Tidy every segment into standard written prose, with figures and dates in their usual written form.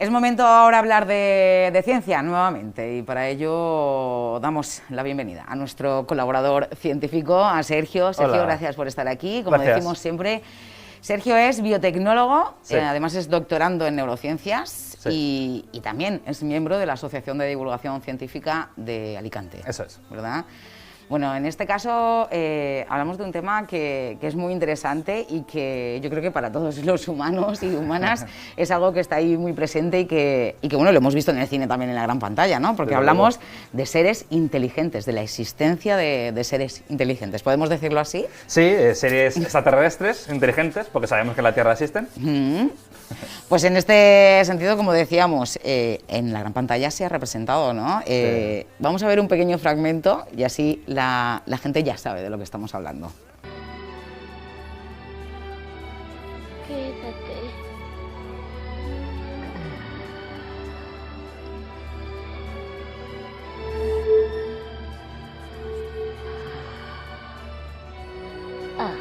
Es momento ahora hablar de ciencia nuevamente y para ello damos la bienvenida a nuestro colaborador científico, a Sergio. Sergio, Hola. gracias por estar aquí. Como Gracias. decimos siempre, Sergio es biotecnólogo, Sí. además es doctorando en neurociencias Sí. y también es miembro de la Asociación de Divulgación Científica de Alicante. Eso es. ¿Verdad? Bueno, en este caso hablamos de un tema que es muy interesante y que yo creo que para todos los humanos y humanas es algo que está ahí muy presente y que bueno, lo hemos visto en el cine también en la gran pantalla, ¿no? Porque Desde hablamos luego. de seres inteligentes, de la existencia de seres inteligentes. ¿Podemos decirlo así? Sí, series extraterrestres inteligentes, porque sabemos que en la Tierra existen. Pues en este sentido, como decíamos, en la gran pantalla se ha representado, ¿no? Sí. Vamos a ver un pequeño fragmento y así la gente ya sabe de lo que estamos hablando. Quédate. Ah,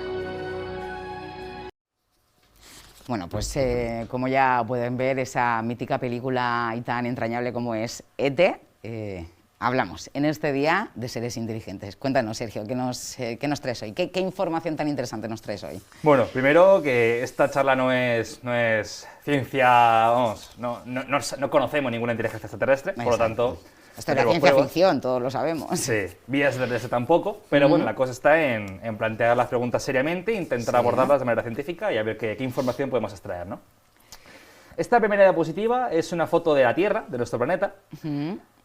Bueno, pues como ya pueden ver, esa mítica película y tan entrañable como es E.T., hablamos en este día de seres inteligentes. Cuéntanos, Sergio, ¿qué nos traes hoy? ¿Qué información tan interesante nos traes hoy? Bueno, primero que esta charla no es ciencia, vamos, no conocemos ninguna inteligencia extraterrestre, por lo tanto... Esto es la tenemos ciencia pruebas. ficción, todos lo sabemos. Sí, vida extraterrestre tampoco, pero bueno, la cosa está en plantear las preguntas seriamente, intentar Sí. abordarlas de manera científica y a ver qué información podemos extraer, ¿no? Esta primera diapositiva es una foto de la Tierra, de nuestro planeta.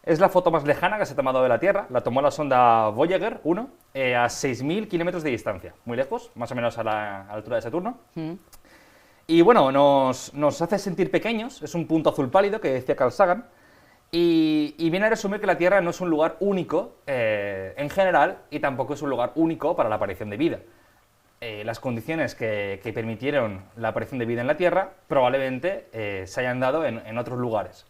Es la foto más lejana que se ha tomado de la Tierra. La tomó la sonda Voyager 1 a 6.000 kilómetros de distancia, muy lejos, más o menos a la altura de Saturno. Y bueno, nos hace sentir pequeños, es un punto azul pálido que decía Carl Sagan. Y viene a resumir que la Tierra no es un lugar único en general y tampoco es un lugar único para la aparición de vida. Las condiciones que permitieron la aparición de vida en la Tierra probablemente se hayan dado en otros lugares.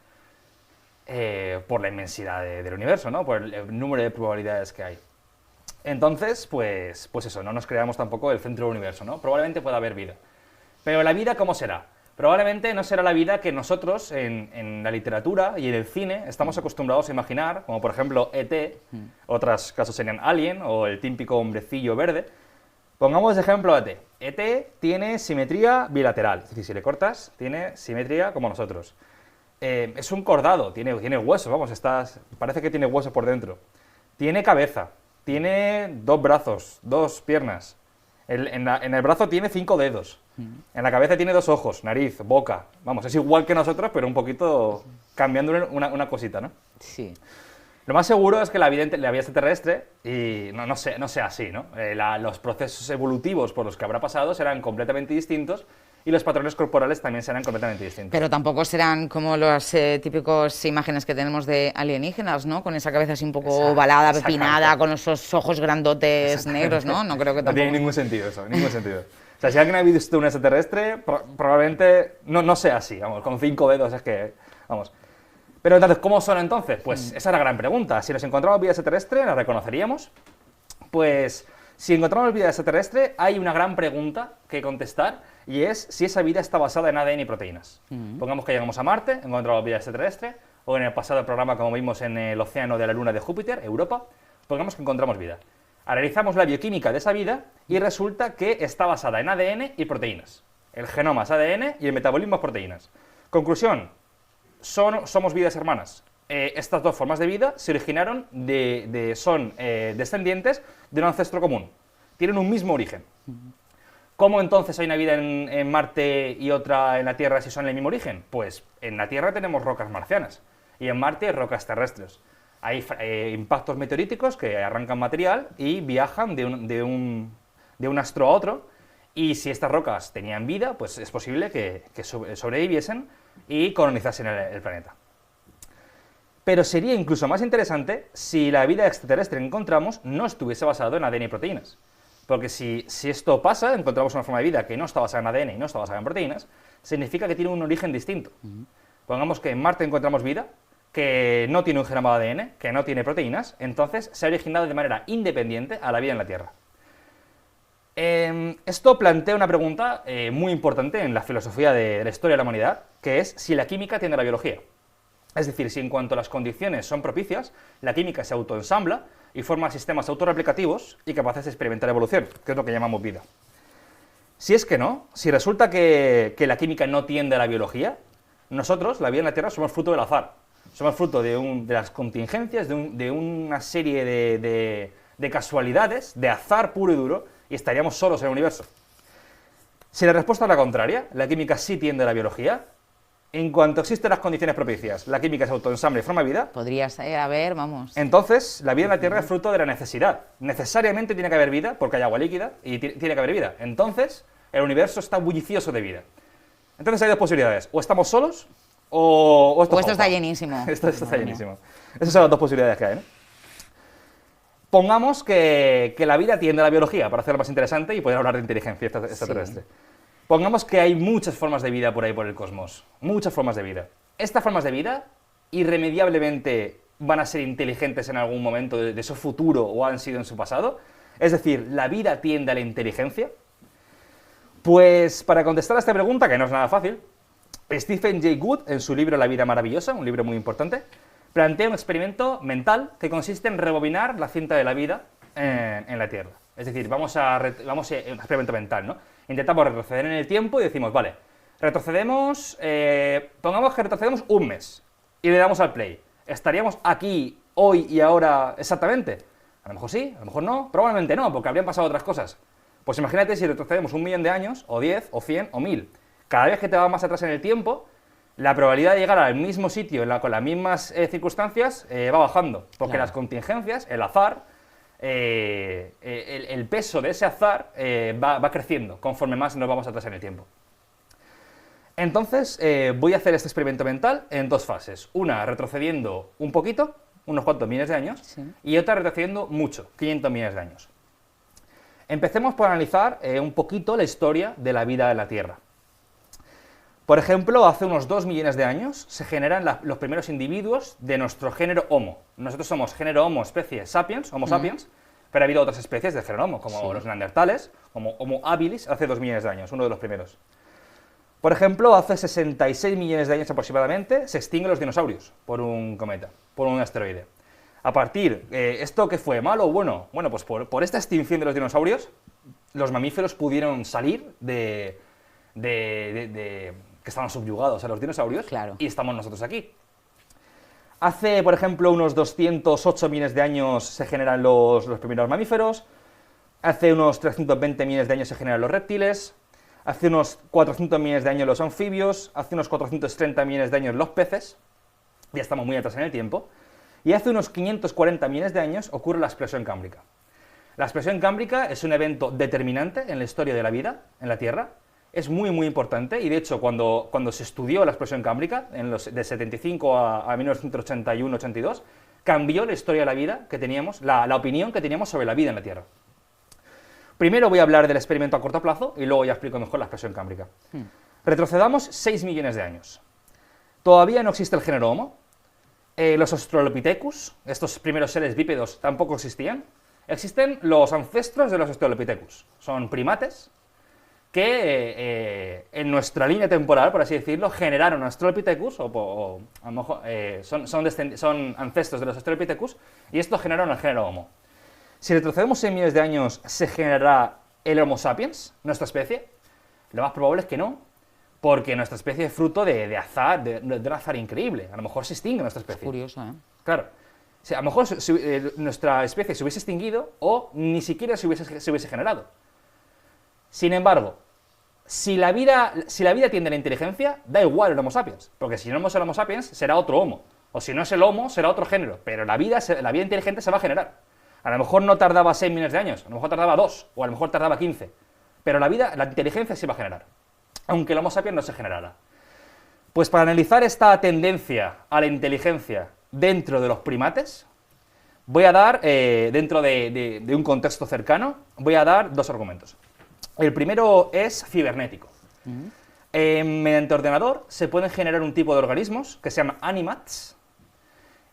Por la inmensidad del universo, ¿no? Por el número de probabilidades que hay. Entonces, pues eso, no nos creamos tampoco el centro del universo, ¿no? Probablemente pueda haber vida. Pero la vida, ¿cómo será? Probablemente no será la vida que nosotros en la literatura y en el cine estamos acostumbrados a imaginar, como por ejemplo E.T., otros casos serían Alien o el típico hombrecillo verde. Pongamos de ejemplo a E.T. E.T. tiene simetría bilateral, es decir, si le cortas, tiene simetría como nosotros. Es un cordado, tiene huesos, vamos, parece que tiene huesos por dentro. Tiene cabeza, tiene 2 brazos, 2 piernas. En el brazo tiene 5 dedos. En la cabeza tiene 2 ojos, nariz, boca. Vamos, es igual que nosotros, pero un poquito cambiando una cosita, ¿no? Sí. Lo más seguro es que la vida extraterrestre, y no sea así, ¿no? Los procesos evolutivos por los que habrá pasado serán completamente distintos y los patrones corporales también serán completamente distintos. Pero tampoco serán como las típicas imágenes que tenemos de alienígenas, ¿no? Con esa cabeza así un poco ovalada, pepinada, con esos ojos grandotes negros, ¿no? No creo que No tampoco... tiene ningún sentido eso, ningún sentido. O sea, si alguien ha visto un extraterrestre, probablemente no sea así, vamos, con 5 dedos es que, vamos. Pero entonces, ¿cómo son entonces? Pues esa es la gran pregunta. Si nos encontramos vida extraterrestre, ¿la reconoceríamos? Pues si encontramos vida extraterrestre, hay una gran pregunta que contestar y es si esa vida está basada en ADN y proteínas. Pongamos que llegamos a Marte, encontramos vida extraterrestre, o en el pasado programa, como vimos en el océano de la luna de Júpiter, Europa, pongamos que encontramos vida. Analizamos la bioquímica de esa vida y resulta que está basada en ADN y proteínas. El genoma es ADN y el metabolismo es proteínas. Conclusión, somos vidas hermanas. Estas 2 formas de vida se originaron son descendientes de un ancestro común. Tienen un mismo origen. ¿Cómo entonces hay una vida en Marte y otra en la Tierra si son el mismo origen? Pues en la Tierra tenemos rocas marcianas y en Marte hay rocas terrestres. Hay impactos meteoríticos que arrancan material y viajan de un astro a otro, y si estas rocas tenían vida, pues es posible que sobreviviesen y colonizasen el planeta. Pero sería incluso más interesante si la vida extraterrestre que encontramos no estuviese basada en ADN y proteínas. Porque si esto pasa, encontramos una forma de vida que no está basada en ADN y no está basada en proteínas, significa que tiene un origen distinto. Pongamos que en Marte encontramos vida que no tiene un genoma de ADN, que no tiene proteínas, entonces se ha originado de manera independiente a la vida en la Tierra. Esto plantea una pregunta muy importante en la filosofía de la historia de la humanidad, que es si la química tiende a la biología. Es decir, si en cuanto las condiciones son propicias, la química se autoensambla y forma sistemas autorreplicativos y capaces de experimentar evolución, que es lo que llamamos vida. Si es que no, si resulta que la química no tiende a la biología, nosotros, la vida en la Tierra, somos fruto del azar. Somos fruto de las contingencias, de una serie de casualidades, de azar puro y duro, y estaríamos solos en el universo. Si la respuesta es la contraria, la química sí tiende a la biología, en cuanto existen las condiciones propicias, la química se autoensambla y forma vida, Podría haber, vamos. entonces la vida en la Tierra es fruto de la necesidad. Necesariamente tiene que haber vida, porque hay agua líquida, y tiene que haber vida. Entonces, el universo está bullicioso de vida. Entonces hay dos posibilidades, o estamos solos, o O esto está jauja. llenísimo. Esto está Madre mía. llenísimo. Esas son las dos posibilidades que hay, ¿no? Pongamos que la vida tiende a la biología, para hacerlo más interesante y poder hablar de inteligencia extraterrestre. Sí. Pongamos que hay muchas formas de vida por ahí por el cosmos. Muchas formas de vida. Estas formas de vida irremediablemente van a ser inteligentes en algún momento de su futuro o han sido en su pasado. Es decir, ¿la vida tiende a la inteligencia? Pues para contestar a esta pregunta, que no es nada fácil, Stephen Jay Gould, en su libro La vida maravillosa, un libro muy importante, plantea un experimento mental que consiste en rebobinar la cinta de la vida en la Tierra. Es decir, vamos a un experimento mental, ¿no? Intentamos retroceder en el tiempo y decimos, vale, retrocedemos, pongamos que retrocedemos un mes y le damos al play. ¿Estaríamos aquí, hoy y ahora exactamente? A lo mejor sí, a lo mejor no, probablemente no, porque habrían pasado otras cosas. Pues imagínate si retrocedemos 1.000.000 de años, o 10, o 100, o 1000. Cada vez que te vas más atrás en el tiempo, la probabilidad de llegar al mismo sitio con las mismas circunstancias va bajando, porque Claro. las contingencias, el azar, el peso de ese azar va creciendo conforme más nos vamos atrás en el tiempo. Entonces, voy a hacer este experimento mental en dos fases. Una retrocediendo un poquito, unos cuantos miles de años, Sí. y otra retrocediendo mucho, 500 millones de años. Empecemos por analizar un poquito la historia de la vida en la Tierra. Por ejemplo, hace unos 2 millones de años se generan los primeros individuos de nuestro género Homo. Nosotros somos género Homo, especie Sapiens, Homo sapiens, pero ha habido otras especies de género Homo, como Sí. los neandertales, como Homo habilis, hace 2 millones de años, uno de los primeros. Por ejemplo, hace 66 millones de años aproximadamente se extinguen los dinosaurios por un cometa, por un asteroide. A partir, ¿esto qué fue? ¿Malo o bueno? Bueno, pues por esta extinción de los dinosaurios, los mamíferos pudieron salir que estaban subyugados a los dinosaurios, Claro. y estamos nosotros aquí. Hace, por ejemplo, unos 208 millones de años se generan los primeros mamíferos, hace unos 320 millones de años se generan los reptiles, hace unos 400 millones de años los anfibios, hace unos 430 millones de años los peces, ya estamos muy atrás en el tiempo, y hace unos 540 millones de años ocurre la explosión cámbrica. La explosión cámbrica es un evento determinante en la historia de la vida en la Tierra, es muy muy importante, y de hecho cuando se estudió la explosión cámbrica, de 75 a 1981-82, cambió la historia de la vida que teníamos, la opinión que teníamos sobre la vida en la Tierra. Primero voy a hablar del experimento a corto plazo y luego ya explico mejor la explosión cámbrica. Retrocedamos 6 millones de años. Todavía no existe el género Homo. Los Australopithecus, estos primeros seres bípedos, tampoco existían. Existen los ancestros de los Australopithecus. Son primates que en nuestra línea temporal, por así decirlo, generaron Australopithecus, o a lo mejor son ancestros de los Australopithecus, y estos generaron el género Homo. Si retrocedemos 6 millones de años, ¿se generará el Homo sapiens, nuestra especie? Lo más probable es que no, porque nuestra especie es fruto de azar, de un azar increíble. A lo mejor se extingue nuestra especie. Curioso, ¿eh? Claro. O sea, a lo mejor nuestra especie se hubiese extinguido o ni siquiera se hubiese generado. Sin embargo, si la vida tiende a la inteligencia, da igual el Homo sapiens, porque si no es el Homo sapiens, será otro Homo. O si no es el Homo, será otro género. Pero la vida inteligente se va a generar. A lo mejor no tardaba 6 millones de años, a lo mejor tardaba 2, o a lo mejor tardaba 15. Pero la inteligencia se va a generar, aunque el Homo sapiens no se generara. Pues para analizar esta tendencia a la inteligencia dentro de los primates, voy a dar, dentro de un contexto cercano, voy a dar dos argumentos. El primero es cibernético. Mediante ordenador se pueden generar un tipo de organismos que se llama animats,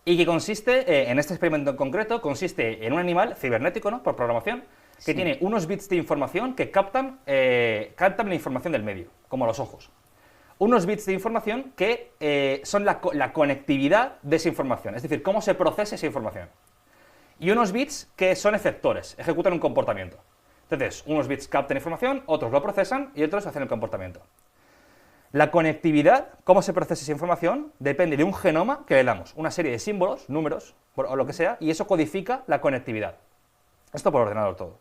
y que consiste, en este experimento en concreto, consiste en un animal cibernético, ¿no?, por programación, que tiene unos bits de información que captan la información del medio, como los ojos. Unos bits de información que son la conectividad de esa información, es decir, cómo se procesa esa información. Y unos bits que son efectores, ejecutan un comportamiento. Entonces, unos bits captan información, otros lo procesan y otros hacen el comportamiento. La conectividad, cómo se procesa esa información, depende de un genoma que le damos, una serie de símbolos, números o lo que sea, y eso codifica la conectividad. Esto por ordenador todo.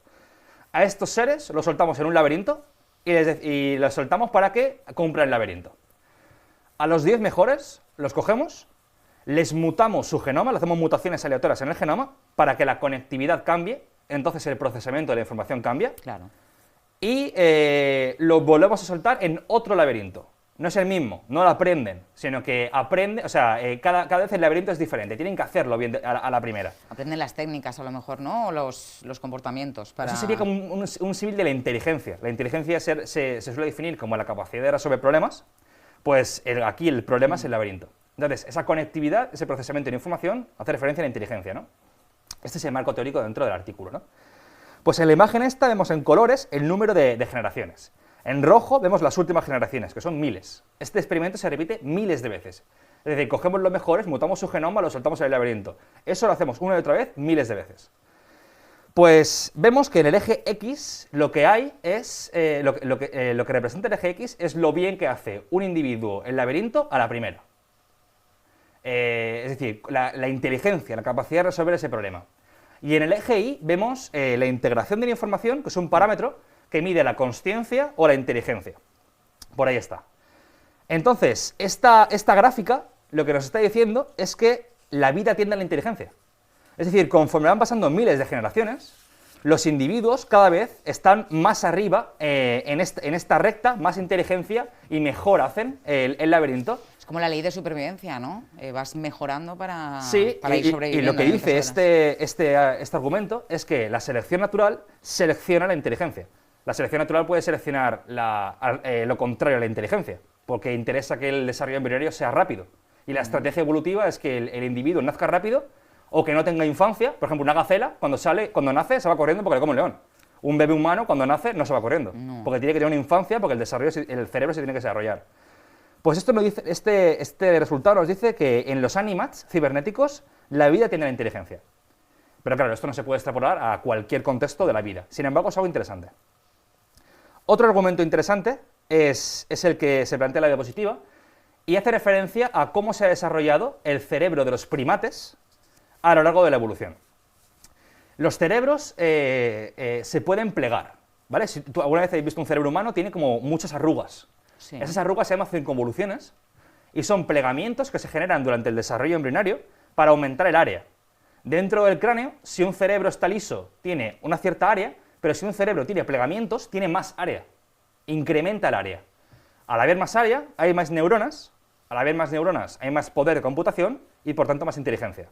A estos seres los soltamos en un laberinto y los soltamos para que cumplan el laberinto. A los 10 mejores los cogemos, les mutamos su genoma, le hacemos mutaciones aleatorias en el genoma para que la conectividad cambie, entonces el procesamiento de la información cambia. Claro. Y lo volvemos a soltar en otro laberinto. No es el mismo, no lo aprenden, sino que aprenden, o sea, cada vez el laberinto es diferente, tienen que hacerlo bien a la primera. Aprenden las técnicas a lo mejor, ¿no? O los comportamientos para... Eso sería como un símil de la inteligencia. La inteligencia se suele definir como la capacidad de resolver problemas, pues aquí el problema es el laberinto. Entonces, esa conectividad, ese procesamiento de información, hace referencia a la inteligencia, ¿no? Este es el marco teórico dentro del artículo, ¿no? Pues en la imagen esta vemos en colores el número de generaciones. En rojo vemos las últimas generaciones, que son miles. Este experimento se repite miles de veces. Es decir, cogemos los mejores, mutamos su genoma, lo soltamos en el laberinto. Eso lo hacemos una y otra vez, miles de veces. Pues vemos que en el eje X lo que hay es, lo que representa el eje X es lo bien que hace un individuo el laberinto a la primera. Es decir, la inteligencia, la capacidad de resolver ese problema. Y en el eje Y vemos la integración de la información, que es un parámetro que mide la consciencia o la inteligencia. Por ahí está. Entonces, esta gráfica lo que nos está diciendo es que la vida tiende a la inteligencia. Es decir, conforme van pasando miles de generaciones, los individuos cada vez están más arriba en esta recta, más inteligencia y mejor hacen el laberinto. Es como la ley de supervivencia, ¿no? Vas mejorando para Sí, ir sobreviviendo. y lo que dice este argumento es que la selección natural selecciona la inteligencia. La selección natural puede seleccionar lo contrario a la inteligencia, porque interesa que el desarrollo embrionario sea rápido. Y la estrategia evolutiva es que el individuo nazca rápido o que no tenga infancia. Por ejemplo, una gacela, cuando nace, se va corriendo porque le come un león. Un bebé humano, cuando nace, no se va corriendo, porque tiene que tener una infancia, porque el cerebro se tiene que desarrollar. Pues esto nos dice, este resultado nos dice que en los animats cibernéticos la vida tiene la inteligencia. Pero claro, esto no se puede extrapolar a cualquier contexto de la vida. Sin embargo, es algo interesante. Otro argumento interesante es el que se plantea en la diapositiva y hace referencia a cómo se ha desarrollado el cerebro de los primates a lo largo de la evolución. Los cerebros se pueden plegar, ¿vale? Si tú alguna vez has visto un cerebro humano, tiene como muchas arrugas. Sí. Esas arrugas se llaman circunvoluciones y son plegamientos que se generan durante el desarrollo embrionario para aumentar el área. Dentro del cráneo, si un cerebro está liso, tiene una cierta área, pero si un cerebro tiene plegamientos, tiene más área, incrementa el área. Al haber más área, hay más neuronas, al haber más neuronas hay más poder de computación y por tanto más inteligencia.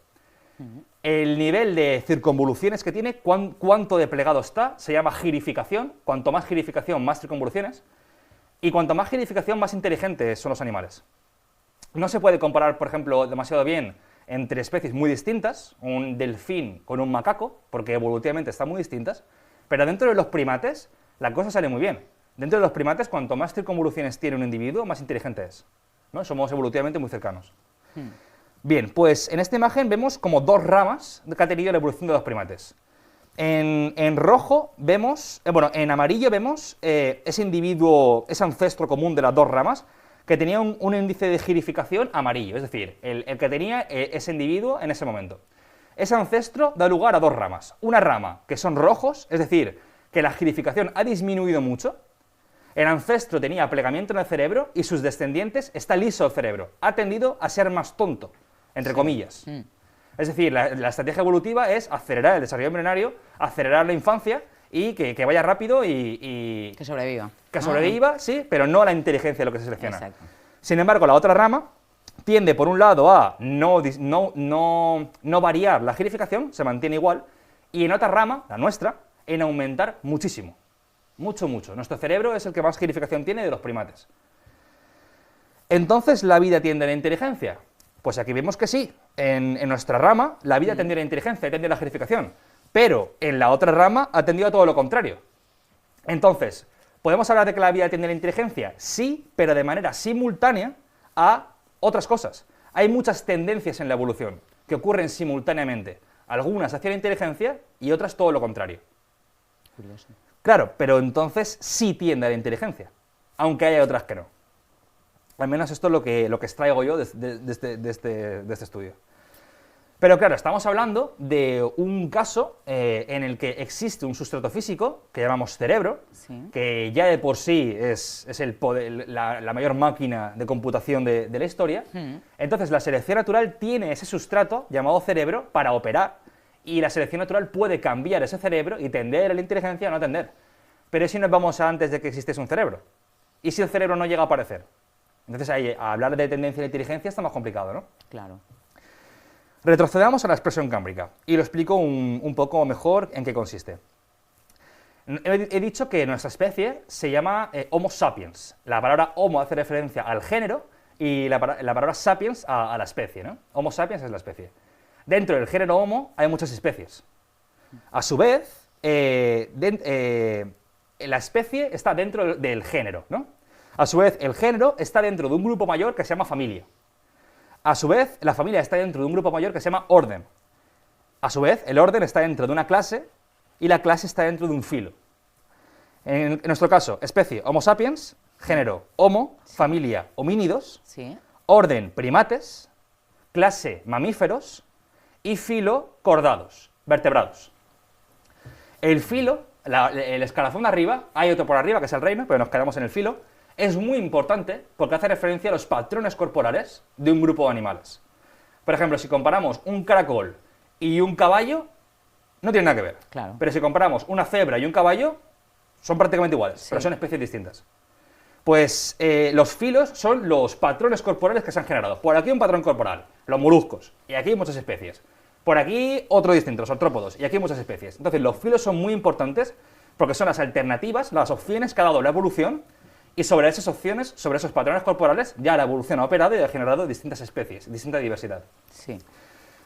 El nivel de circunvoluciones que tiene, cuánto de plegado está, se llama girificación. Cuanto más girificación, más circunvoluciones, y cuanto más girificación, más inteligentes son los animales. No se puede comparar, por ejemplo, demasiado bien entre especies muy distintas, un delfín con un macaco, porque evolutivamente están muy distintas, pero dentro de los primates la cosa sale muy bien. Dentro de los primates, cuanto más circunvoluciones tiene un individuo, más inteligente es, ¿no? Somos evolutivamente muy cercanos. Bien, pues en esta imagen vemos como dos ramas que ha tenido la evolución de los primates. En rojo vemos, en amarillo vemos ese individuo, ese ancestro común de las dos ramas, que tenía un índice de girificación amarillo, es decir, el que tenía ese individuo en ese momento. Ese ancestro da lugar a dos ramas. Una rama que son rojos, es decir, que la girificación ha disminuido mucho. El ancestro tenía plegamiento en el cerebro y sus descendientes está liso el cerebro. Ha tendido a ser más tonto, entre comillas. Es decir, la estrategia evolutiva es acelerar el desarrollo embrionario, acelerar la infancia y que vaya rápido y que sobreviva. Que sobreviva, sí, pero no la inteligencia de lo que se selecciona. Exacto. Sin embargo, la otra rama tiende, por un lado, a no variar la girificación, se mantiene igual, y en otra rama, la nuestra, en aumentar muchísimo. Mucho, mucho. Nuestro cerebro es el que más girificación tiene de los primates. Entonces, ¿la vida tiende a la inteligencia? Pues aquí vemos que sí. En nuestra rama, la vida tiende a la inteligencia y tiende a la girificación. Pero en la otra rama ha tendido a todo lo contrario. Entonces, ¿podemos hablar de que la vida tiende a la inteligencia? Sí, pero de manera simultánea a otras cosas. Hay muchas tendencias en la evolución que ocurren simultáneamente. Algunas hacia la inteligencia y otras todo lo contrario. Curioso. Claro, pero entonces sí tiende a la inteligencia, aunque haya otras que no. Al menos esto es lo que extraigo yo de este estudio. Pero claro, estamos hablando de un caso en el que existe un sustrato físico que llamamos cerebro, Sí. que ya de por sí es el poder, la mayor máquina de computación de la historia. Entonces la selección natural tiene ese sustrato llamado cerebro para operar, y la selección natural puede cambiar ese cerebro y tender a la inteligencia o no tender. Pero ¿y si nos vamos a antes de que existiese un cerebro? ¿Y si el cerebro no llega a aparecer? Entonces ahí, a hablar de tendencia a la inteligencia está más complicado, ¿no? Claro. Retrocedamos a la expresión cámbrica y lo explico un poco mejor en qué consiste. He dicho que nuestra especie se llama Homo sapiens. La palabra Homo hace referencia al género y la palabra sapiens a la especie, ¿no? Homo sapiens es la especie. Dentro del género Homo hay muchas especies. A su vez, la especie está dentro del género, ¿no? A su vez, el género está dentro de un grupo mayor que se llama familia. A su vez, la familia está dentro de un grupo mayor que se llama orden. A su vez, el orden está dentro de una clase y la clase está dentro de un filo. En nuestro caso, especie Homo sapiens, género Homo, familia homínidos, Sí. orden primates, clase mamíferos y filo cordados, vertebrados. El filo, el escalafón de arriba, hay otro por arriba que es el reino, pero nos quedamos en el filo, es muy importante porque hace referencia a los patrones corporales de un grupo de animales. Por ejemplo, si comparamos un caracol y un caballo, no tiene nada que ver. Claro. Pero si comparamos una cebra y un caballo, son prácticamente iguales, Sí. pero son especies distintas. Pues los filos son los patrones corporales que se han generado. Por aquí un patrón corporal, los moluscos, y aquí hay muchas especies. Por aquí otro distinto, los artrópodos, y aquí hay muchas especies. Entonces los filos son muy importantes porque son las alternativas, las opciones que ha dado la evolución, y sobre esas opciones, sobre esos patrones corporales, ya la evolución ha operado y ha generado distintas especies, distinta diversidad. Sí.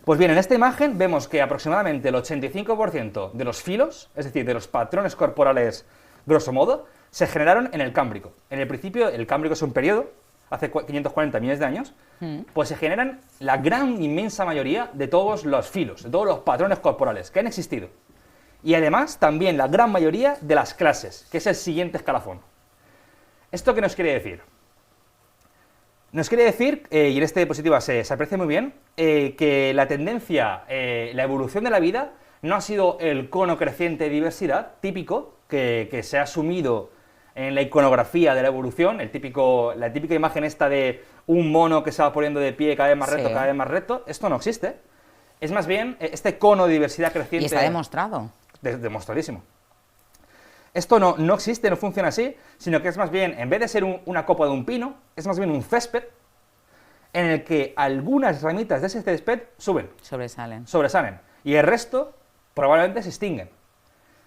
Pues bien, en esta imagen vemos que aproximadamente el 85% de los filos, es decir, de los patrones corporales, grosso modo, se generaron en el Cámbrico. En el principio, el Cámbrico es un periodo, hace 540 millones de años, pues se generan la gran, inmensa mayoría de todos los filos, de todos los patrones corporales que han existido. Y además, también la gran mayoría de las clases, que es el siguiente escalafón. ¿Esto qué nos quiere decir? Nos quiere decir, y en esta diapositiva se aprecia muy bien, que la tendencia, la evolución de la vida no ha sido el cono creciente de diversidad típico que se ha asumido en la iconografía de la evolución, la típica imagen esta de un mono que se va poniendo de pie cada vez más recto, Sí. cada vez más recto. Esto no existe. Es más bien este cono de diversidad creciente. Y está demostrado. Demostradísimo. Esto no existe, no funciona así, sino que es más bien, en vez de ser una copa de un pino, es más bien un césped en el que algunas ramitas de ese césped Sobresalen. sobresalen, y el resto probablemente se extinguen.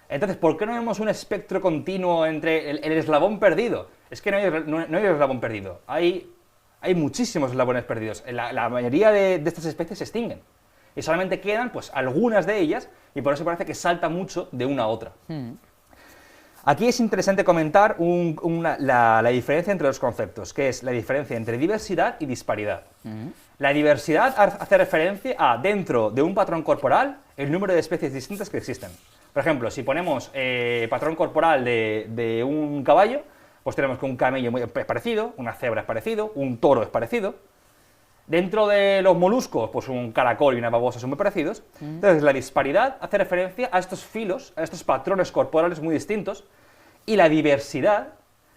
Entonces, ¿por qué no vemos un espectro continuo entre el eslabón perdido? Es que no hay eslabón perdido, hay muchísimos eslabones perdidos. La mayoría de estas especies se extinguen, y solamente quedan pues algunas de ellas, y por eso parece que salta mucho de una a otra. Aquí es interesante comentar la diferencia entre los conceptos, que es la diferencia entre diversidad y disparidad. La diversidad hace referencia a, dentro de un patrón corporal, el número de especies distintas que existen. Por ejemplo, si ponemos patrón corporal de un caballo, pues tenemos que un camello es parecido, una cebra es parecido, un toro es parecido. Dentro de los moluscos, pues un caracol y una babosa son muy parecidos. Entonces, la disparidad hace referencia a estos filos, a estos patrones corporales muy distintos, y la diversidad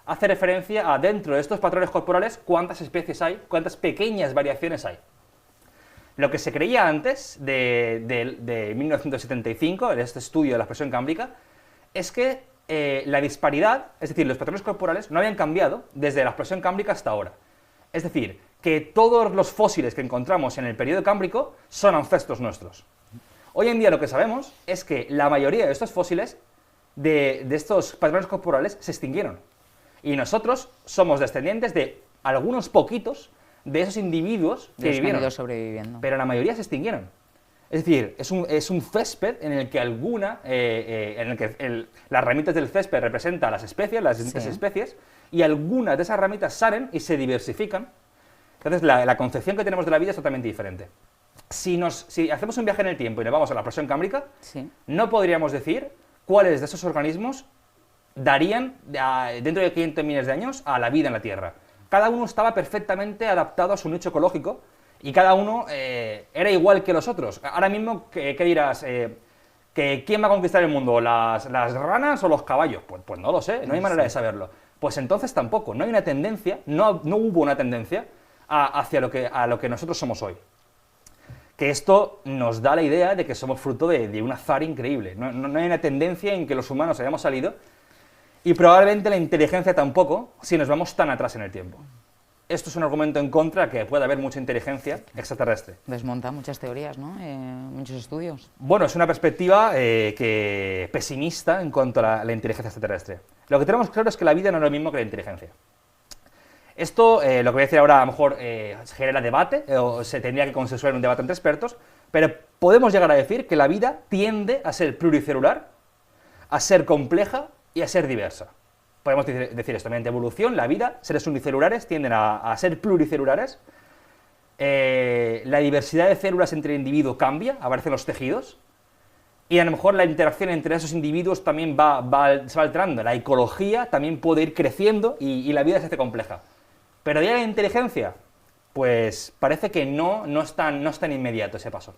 hace referencia a, dentro de estos patrones corporales, cuántas especies hay, cuántas pequeñas variaciones hay. Lo que se creía antes de 1975, en este estudio de la expresión cámbrica, es que la disparidad, es decir, los patrones corporales, no habían cambiado desde la explosión cámbrica hasta ahora. Es decir, que todos los fósiles que encontramos en el periodo cámbrico son ancestros nuestros. Hoy en día lo que sabemos es que la mayoría de estos fósiles, de estos patrones corporales, se extinguieron. Y nosotros somos descendientes de algunos poquitos de esos individuos que Los que han vivieron. ido sobreviviendo. Pero la mayoría se extinguieron. Es decir, es un césped en el que las ramitas del césped representan las especies, las distintas Sí. especies, y algunas de esas ramitas salen y se diversifican. Entonces, la concepción que tenemos de la vida es totalmente diferente. Si hacemos un viaje en el tiempo y nos vamos a la explosión cámbrica, Sí. no podríamos decir cuáles de esos organismos darían, dentro de 500 millones de años, a la vida en la Tierra. Cada uno estaba perfectamente adaptado a su nicho ecológico y cada uno era igual que los otros. Ahora mismo, ¿qué dirás? ¿Quién va a conquistar el mundo? ¿Las ranas o los caballos? Pues no lo sé, no hay manera de saberlo. Pues entonces tampoco, no hay una tendencia, no hubo una tendencia hacia a lo que nosotros somos hoy. Que esto nos da la idea de que somos fruto de un azar increíble. No hay una tendencia en que los humanos hayamos salido, y probablemente la inteligencia tampoco, si nos vamos tan atrás en el tiempo. Esto es un argumento en contra que puede haber mucha inteligencia extraterrestre. Desmonta muchas teorías, ¿no? Muchos estudios. Bueno, es una perspectiva pesimista en cuanto a la inteligencia extraterrestre. Lo que tenemos claro es que la vida no es lo mismo que la inteligencia. Esto, lo que voy a decir ahora, a lo mejor genera debate, o se tendría que consensuar en un debate entre expertos, pero podemos llegar a decir que la vida tiende a ser pluricelular, a ser compleja y a ser diversa. Podemos decir esto, mediante evolución, la vida, seres unicelulares tienden a ser pluricelulares, la diversidad de células entre el individuo cambia, aparecen los tejidos, y a lo mejor la interacción entre esos individuos también se va alterando, la ecología también puede ir creciendo y la vida se hace compleja. Pero ya la inteligencia, pues parece que no es tan inmediato ese paso.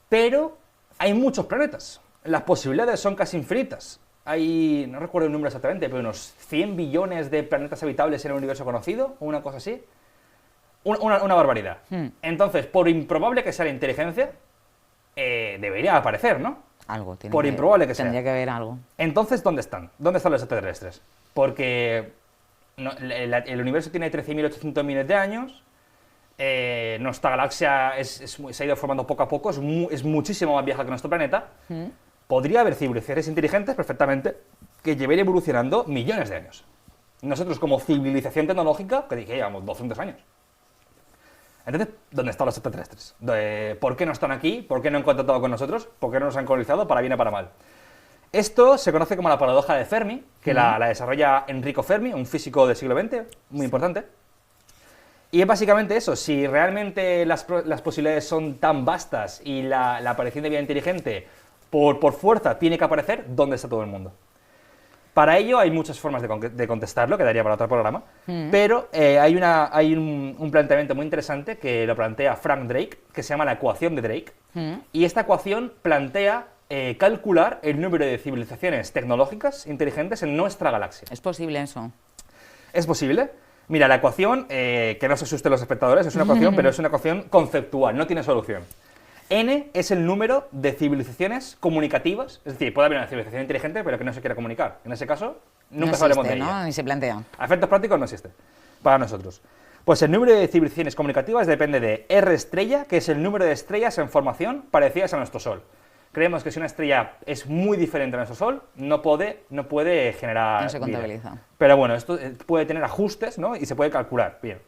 Pero hay muchos planetas, las posibilidades son casi infinitas. Hay, no recuerdo el número exactamente, pero unos 100 billones de planetas habitables en el universo conocido, o una cosa así. Una barbaridad. Entonces, por improbable que sea la inteligencia, debería aparecer, ¿no? Algo. Por improbable que sea. Tendría que haber algo. Entonces, ¿dónde están? ¿Dónde están los extraterrestres? Porque el universo tiene 13.800 millones de años, nuestra galaxia se ha ido formando poco a poco, es muchísimo más vieja que nuestro planeta. Podría haber civilizaciones inteligentes perfectamente que lleven evolucionando millones de años. Nosotros, como civilización tecnológica, que llevamos 200 años. Entonces, ¿dónde están los extraterrestres? ¿Por qué no están aquí? ¿Por qué no han contactado con nosotros? ¿Por qué no nos han colonizado, para bien o para mal? Esto se conoce como la paradoja de Fermi, que la desarrolla Enrico Fermi, un físico del siglo XX, muy importante. Y es básicamente eso, si realmente las posibilidades son tan vastas y la aparición de vida inteligente por fuerza tiene que aparecer, ¿dónde está todo el mundo? Para ello hay muchas formas de contestarlo, que daría para otro programa, pero hay un planteamiento muy interesante que lo plantea Frank Drake, que se llama la ecuación de Drake, y esta ecuación plantea calcular el número de civilizaciones tecnológicas inteligentes en nuestra galaxia. ¿Es posible eso? ¿Es posible? Mira, la ecuación, que no se asusten los espectadores, es una ecuación, pero es una ecuación conceptual, no tiene solución. N es el número de civilizaciones comunicativas, es decir, puede haber una civilización inteligente pero que no se quiera comunicar. En ese caso, nunca No sabremos existe, de ella. ¿no? Ni se plantea. A efectos prácticos no existe, para nosotros. Pues el número de civilizaciones comunicativas depende de R estrella, que es el número de estrellas en formación parecidas a nuestro Sol. Creemos que si una estrella es muy diferente a nuestro Sol, no puede generar No se vida. contabiliza. Pero bueno, esto puede tener ajustes, ¿no? Y se puede calcular, bien.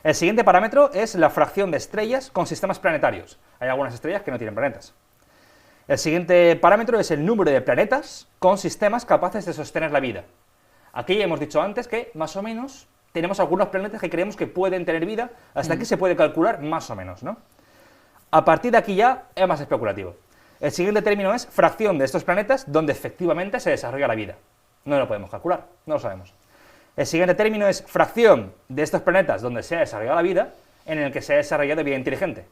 El siguiente parámetro es la fracción de estrellas con sistemas planetarios. Hay algunas estrellas que no tienen planetas. El siguiente parámetro es el número de planetas con sistemas capaces de sostener la vida. Aquí hemos dicho antes que, más o menos, tenemos algunos planetas que creemos que pueden tener vida. Hasta aquí se puede calcular más o menos, ¿no? A partir de aquí ya es más especulativo. El siguiente término es fracción de estos planetas donde efectivamente se desarrolla la vida. No lo podemos calcular, no lo sabemos. El siguiente término es fracción de estos planetas donde se ha desarrollado la vida en el que se ha desarrollado vida inteligente.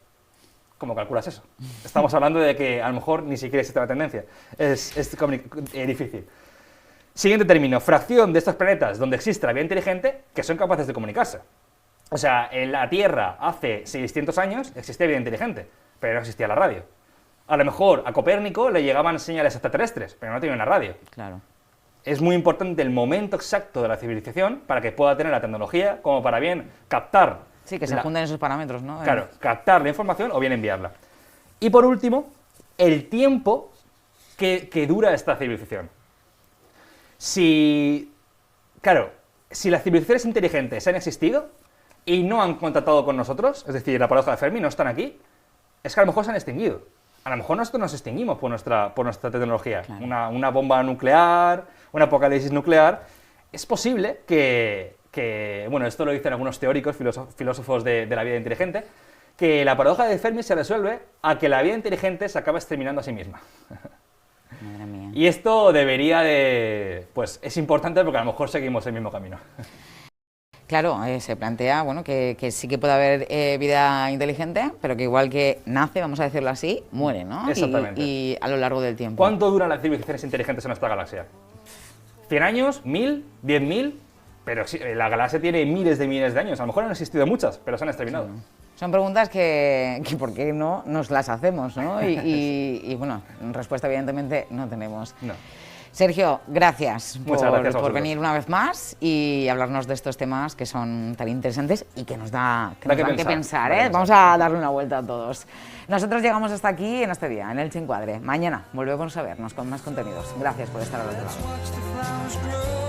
¿Cómo calculas eso? Estamos hablando de que a lo mejor ni siquiera existe la tendencia. Es difícil. Siguiente término, fracción de estos planetas donde existe la vida inteligente que son capaces de comunicarse. O sea, en la Tierra hace 600 años existía vida inteligente, pero no existía la radio. A lo mejor a Copérnico le llegaban señales extraterrestres, pero no tenía una radio. Claro. Es muy importante el momento exacto de la civilización para que pueda tener la tecnología como para bien captar. Sí, que se junten esos parámetros, ¿no? Claro, captar la información o bien enviarla. Y por último, el tiempo que dura esta civilización. Claro, si las civilizaciones inteligentes han existido y no han contactado con nosotros, es decir, la paradoja de Fermi, no están aquí, es que a lo mejor se han extinguido. A lo mejor nosotros nos extinguimos por nuestra tecnología. Claro. Una bomba nuclear, un apocalipsis nuclear. Es posible bueno, esto lo dicen algunos teóricos, filósofos de la vida inteligente, que la paradoja de Fermi se resuelve a que la vida inteligente se acaba exterminando a sí misma. Madre mía. Y esto debería de... pues es importante porque a lo mejor seguimos el mismo camino. Claro, se plantea bueno, que sí que puede haber vida inteligente, pero que igual que nace, vamos a decirlo así, muere, ¿no? Exactamente. Y a lo largo del tiempo. ¿Cuánto duran las civilizaciones inteligentes en nuestra galaxia? ¿100 años? ¿1000? ¿10.000? Pero sí, la galaxia tiene miles de años. A lo mejor han existido muchas, pero se han exterminado. Son preguntas que ¿por qué no nos las hacemos, ¿no? Y bueno, respuesta evidentemente no tenemos. No. Sergio, gracias Muchas gracias a por vosotros. venir una vez más y hablarnos de estos temas que son tan interesantes y que nos dan que pensar, ¿eh? Vamos a darle una vuelta a todos. Nosotros llegamos hasta aquí en este día, en Elche Encuadre. Mañana volvemos a vernos con más contenidos. Gracias por estar al otro lado.